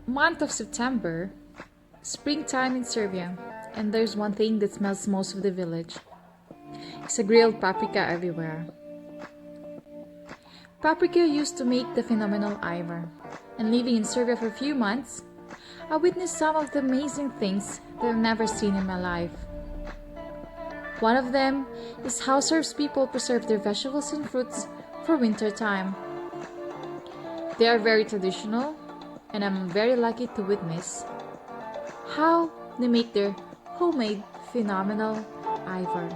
Month of September, springtime in Serbia, and there's one thing that smells most of the village. It's a grilled paprika everywhere. Paprika used to make the phenomenal aјvăr, and living in Serbia for a few months, I witnessed some of the amazing things that I've never seen in my life. One of them is how Serbs people preserve their vegetables and fruits for winter time. They are very traditional, and I'm very lucky to witness how they make their homemade phenomenal aјvăr.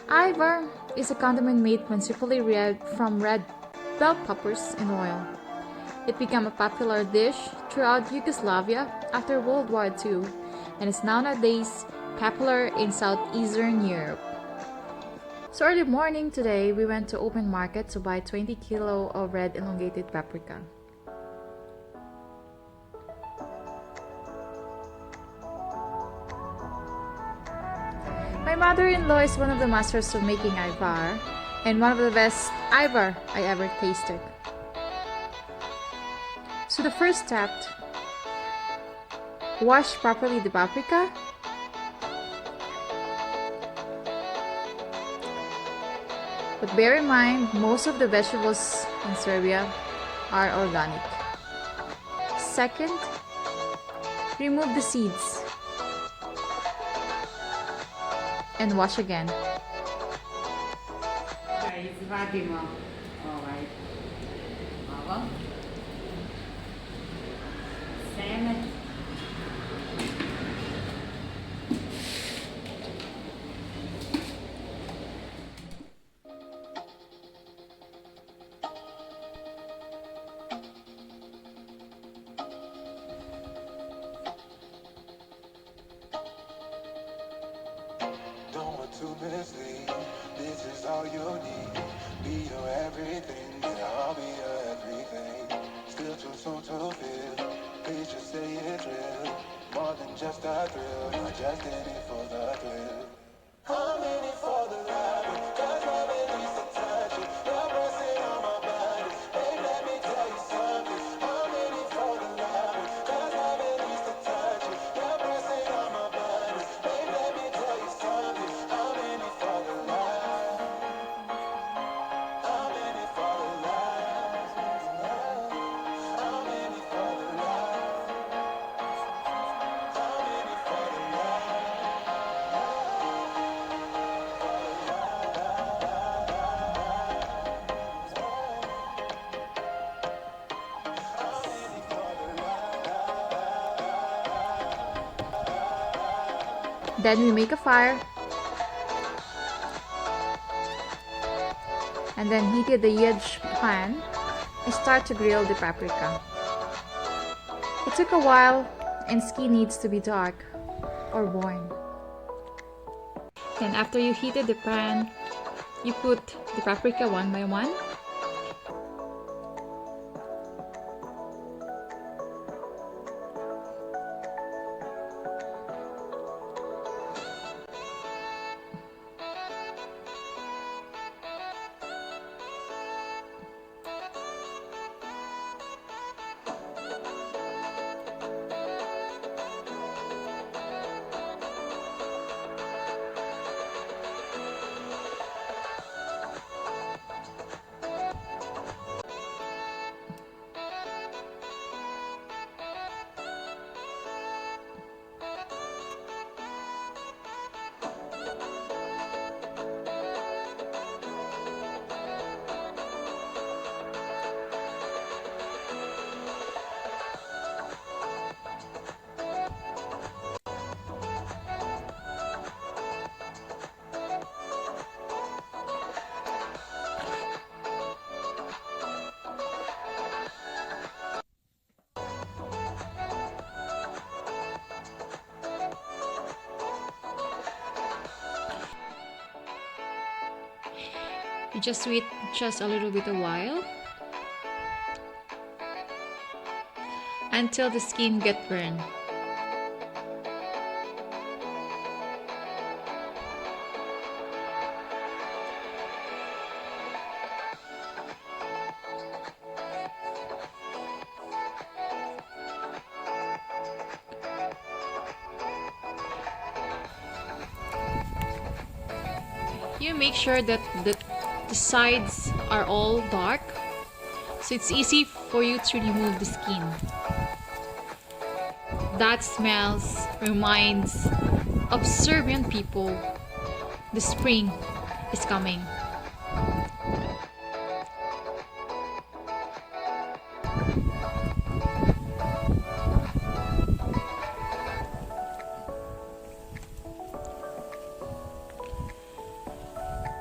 Aјvăr is a condiment made principally from red bell peppers and oil. It became a popular dish throughout Yugoslavia after World War II and is nowadays popular in Southeastern Europe. So early morning today, we went to open market to buy 20 kilo of red elongated paprika. My mother-in-law is one of the masters of making aјvăr and one of the best aјvăr I ever tasted. So the first step, wash properly the paprika. But bear in mind, most of the vegetables in Serbia are organic. Second, remove the seeds and wash again. Izvadimo ovo seme. To mislead, this is all you need. Be your everything, and I'll be your everything. Still too soon to feel, please just say it's real. More than just a thrill, not just in it for the thrill. I'm in it for the ride, cause love at least a touch it. You're pressing on my body, babe, let me tell you something. I'm in it for the ride, cause love at least a touch it. You're pressing on my body, babe, let me tell you something. I'm in it for the ride. I'm in it for the ride. I'm in it for the ride. I'm in it for the ride. Then we make a fire and then heated the huge pan and start to grill the paprika. It took a while and skin needs to be dark or worn. Then after you heated the pan, you put the paprika one by one. You just wait just a little bit a while until the skin get burned. You make sure that the sides are all dark, so it's easy for you to remove the skin. That smells reminds of Serbian people the spring is coming.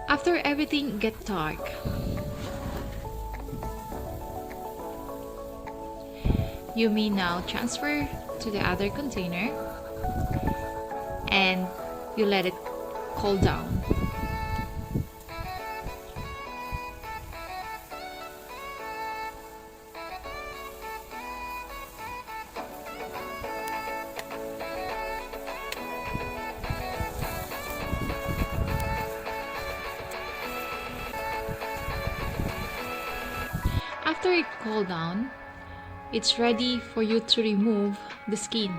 After everything gets dark, you may now transfer to the other container and you let it cool down. After it cooled down, it's ready for you to remove the skin.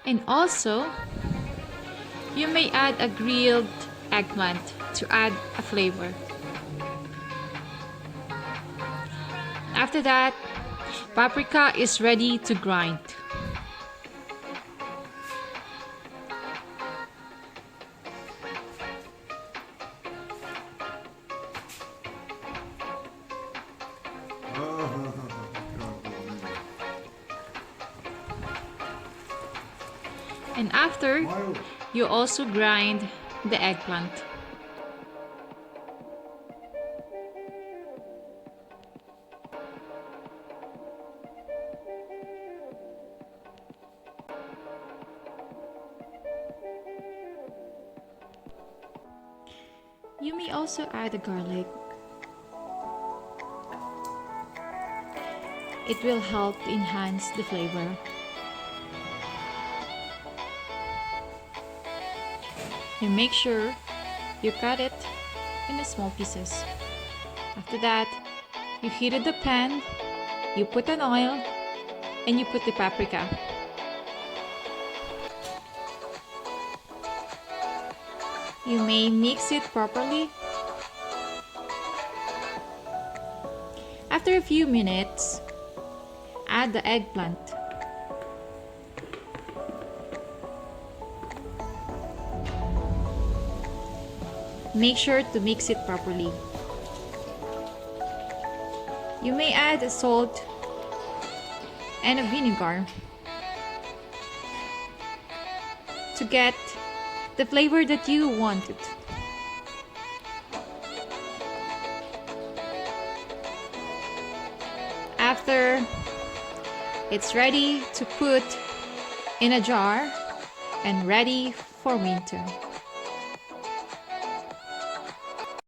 And also, you may add a grilled eggplant to add a flavor. After that, paprika is ready to grind. And after, you also grind the eggplant. You may also add the garlic. It will help to enhance the flavor. And make sure you cut it in small pieces. After that, you heated the pan, you put an oil, and you put the paprika. You may mix it properly. After a few minutes, add the eggplant. Make sure to mix it properly. You may add salt and a vinegar to get the flavor that you wanted. After it's ready to put in a jar and ready for winter.